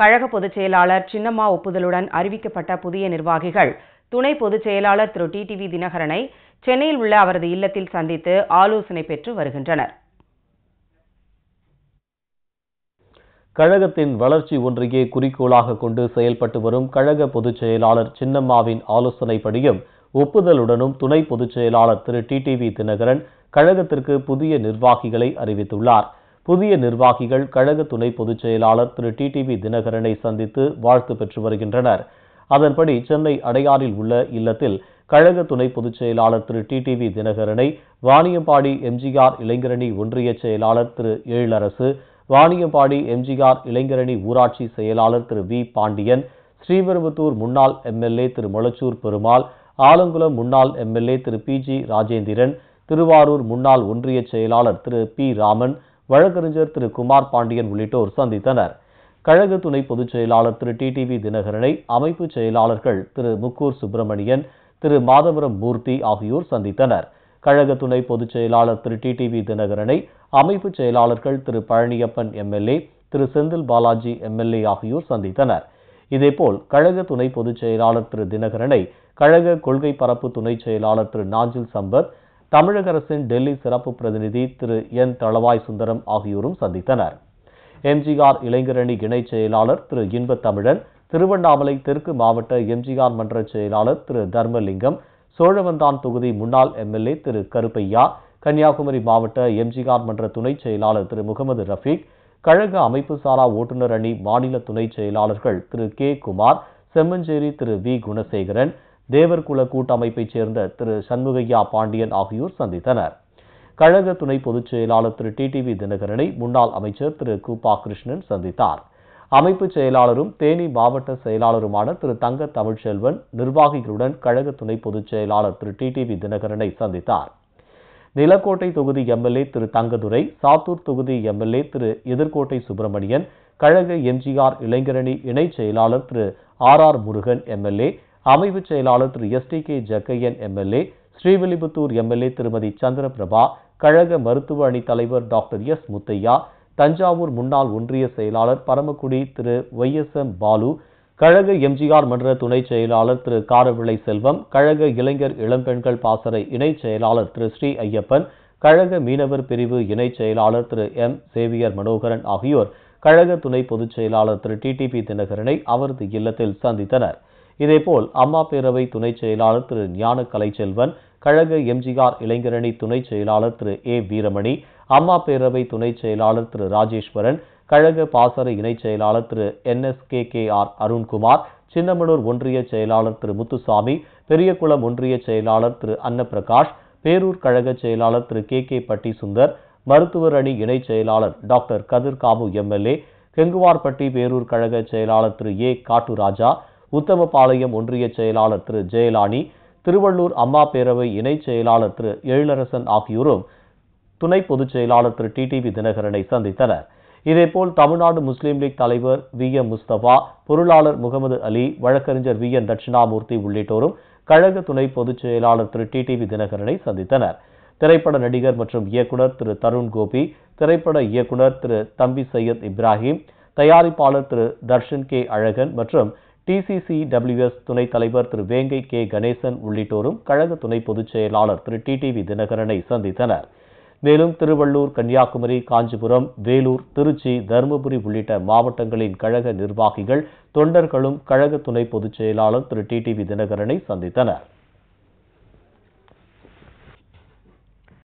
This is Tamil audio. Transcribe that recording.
கழக பொதுச் செயலாளர் சின்னம்மா ஒப்புதலுடன் அறிவிக்கப்பட்ட புதிய நிர்வாகிகள் துணை பொதுச் செயலாளர் திரு டிடிவி தினகரனை சென்னையில் உள்ள அவரது இல்லத்தில் சந்தித்து ஆலோசனை பெற்று வருகின்றனர். கழகத்தின் வளர்ச்சி ஒன்றையே குறிக்கோளாக கொண்டு செயல்பட்டு வரும் கழக பொதுச் செயலாளர் சின்னம்மாவின் ஆலோசனைப்படியும் ஒப்புதலுடனும் துணை பொதுச் செயலாளர் திரு டிடிவி தினகரன் கழகத்திற்கு புதிய நிர்வாகிகளை அறிவித்துள்ளார். புதிய நிர்வாகிகள் கழக துணை பொதுச் செயலாளர் திரு டிடிவி தினகரனை சந்தித்து வாழ்த்து பெற்று வருகின்றனர். அதன்படி சென்னை அடையாறில் உள்ள இல்லத்தில் கழக துணை பொதுச் செயலாளர் திரு டிடிவி தினகரனை வாணியம்பாடி எம்ஜிஆர் இளைஞரணி ஒன்றிய செயலாளர் திரு எழிலரசு, வாணியம்பாடி எம்ஜிஆர் இளைஞரணி ஊராட்சி செயலாளர் திரு வி பாண்டியன், ஸ்ரீபெரும்புதூர் முன்னாள் எம்எல்ஏ திரு மொளச்சூர் பெருமாள், ஆலங்குளம் முன்னாள் எம்எல்ஏ திரு பி.ஜி. ராஜேந்திரன், திருவாரூர் முன்னாள் ஒன்றிய செயலாளர் திரு பி. ராமன், வழக்கறிஞர் திரு குமார் பாண்டியன் உள்ளிட்டோர் சந்தித்தனர். கழக துணை பொதுச் செயலாளர் திரு டிடிவி தினகரனை அமைப்பு செயலாளர்கள் திரு முக்கூர் சுப்பிரமணியன், திரு மாதவரம் மூர்த்தி ஆகியோர் சந்தித்தனர். கழக துணை பொதுச் செயலாளர் திரு டிடிவி தினகரனை அமைப்பு செயலாளர்கள் திரு பழனியப்பன் எம்எல்ஏ, திரு செந்தில் பாலாஜி எம்எல்ஏ ஆகியோர் சந்தித்தனர். இதேபோல் கழக துணை பொதுச் செயலாளர் திரு தினகரனை கழக கொள்கை பரப்பு துணை செயலாளர் திரு நாஞ்சில் சம்பத், தமிழக அரசின் டெல்லி சிறப்பு பிரதிநிதி திரு என் தளவாய் சுந்தரம் ஆகியோரும் சந்தித்தனர். எம்ஜிஆர் இளைஞரணி இணை செயலாளர் திரு இன்பத்தமிழன், திருவண்ணாமலை தெற்கு மாவட்ட எம்ஜிஆர் மன்ற செயலாளர் திரு தர்மலிங்கம், சோழவந்தான் தொகுதி முன்னாள் எம்எல்ஏ திரு கருப்பையா, கன்னியாகுமரி மாவட்ட எம்ஜிஆர் மன்ற துணை செயலாளர் திரு முகமது ரஃபீக், கழக அமைப்பு சாரா ஓட்டுநர் அணி மாநில துணை செயலாளர்கள் திரு கே. குமார், செம்மஞ்சேரி திரு வி. குணசேகரன், தேவர்குல கூட்டமைப்பைச் சேர்ந்த திரு சண்முகையா பாண்டியன் ஆகியோர் சந்தித்தனர். கழக துணை பொதுச் செயலாளர் திரு டிடிவி தினகரனை முன்னாள் அமைச்சர் திரு கூப்பா கிருஷ்ணன் சந்தித்தார். அமைப்பு செயலாளரும் தேனி மாவட்ட செயலாளருமான திரு தங்க தமிழ்ச்செல்வன் நிர்வாகிகளுடன் கழக துணை பொதுச் செயலாளர் திரு டிடிவி தினகரனை சந்தித்தார். நிலக்கோட்டை தொகுதி எம்எல்ஏ திரு தங்கதுரை, சாத்தூர் தொகுதி எம்எல்ஏ திரு எதிர்கோட்டை சுப்பிரமணியன், கழக எம்ஜிஆர் இளைஞரணி இணை செயலாளர் திரு ஆர். முருகன் எம்எல்ஏ, அமைப்பு செயலாளர் திரு எஸ்.டி.கே. ஜக்கையன் எம்எல்ஏ, ஸ்ரீவில்லிபுத்தூர் எம்எல்ஏ திருமதி சந்திரபிரபா, கழக மருத்துவ அணி தலைவர் டாக்டர் எஸ். முத்தையா, தஞ்சாவூர் முன்னாள் ஒன்றிய செயலாளர் பரமக்குடி திரு ஒய்.எஸ்.எம். பாலு, கழக எம்ஜிஆர் மன்ற துணை செயலாளர் திரு காரவிளை செல்வம், கழக இளைஞர் இளம்பெண்கள் பாசறை இணை செயலாளர் திரு ஸ்ரீ ஐயப்பன், கழக மீனவர் பிரிவு இணை செயலாளர் திரு எம். சேவியர் மனோகரன் ஆகியோர் கழக துணை பொதுச் செயலாளர் திரு டிடிவி தினகரனை அவரது இல்லத்தில் சந்தித்தனர். இதேபோல் அம்மா பேரவை துணை செயலாளர் திரு ஞான கலைச்செல்வன், கழக எம்ஜிஆர் இளைஞரணி துணை செயலாளர் திரு ஏ. வீரமணி, அம்மா பேரவை துணை செயலாளர் திரு ராஜேஸ்வரன், கழக பாசறை இணை செயலாளர் திரு என்.எஸ்.கே.ஆர். அருண்குமார், சின்னமனூர் ஒன்றிய செயலாளர் திரு முத்துசாமி, பெரியகுளம் ஒன்றிய செயலாளர் திரு அன்னப்பிரகாஷ், பேரூர் கழக செயலாளர் திரு கே. பட்டி சுந்தர், மருத்துவர் அணி இணை செயலாளர் டாக்டர் கதிர் காமு எம்எல்ஏ, கெங்குவார்பட்டி பேரூர் கழக செயலாளர் திரு ஏ. காட்டுராஜா, உத்தமபாளையம் ஒன்றிய செயலாளர் திரு ஜெயலானி, திருவள்ளூர் அம்மா பேரவை இணை செயலாளர் திரு எழிலரசன் ஆகியோரும் துணை பொதுச் செயலாளர் திரு டிடிவி தினகரனை சந்தித்தனர். இதேபோல் தமிழ்நாடு முஸ்லீம் லீக் தலைவர் வி. எம். முஸ்தபா, பொருளாளர் முகமது அலி, வழக்கறிஞர் வி. என். தட்சிணாமூர்த்தி உள்ளிட்டோரும் கழக துணை பொதுச் செயலாளர் திரு டிடிவி தினகரனை சந்தித்தனர். திரைப்பட நடிகர் மற்றும் இயக்குனர் திரு தருண் கோபி, திரைப்பட இயக்குனர் திரு தம்பி சையத் இப்ராஹிம், தயாரிப்பாளர் திரு தர்ஷன் கே. அழகன் மற்றும் டிசிசிடபிள்யூஎஸ் துணைத் தலைவர் திரு வேங்கை கே. கணேசன் உள்ளிட்டோரும் கழக துணை பொதுச் செயலாளர் திரு டிடிவி தினகரனை சந்தித்தனர். மேலும் திருவள்ளூர், கன்னியாகுமரி, காஞ்சிபுரம், வேலூர், திருச்சி, தருமபுரி உள்ளிட்ட மாவட்டங்களின் கழக நிர்வாகிகள், தொண்டர்களும் கழக துணை பொதுச் செயலாளர் திரு டிடிவி தினகரனை சந்தித்தனர்.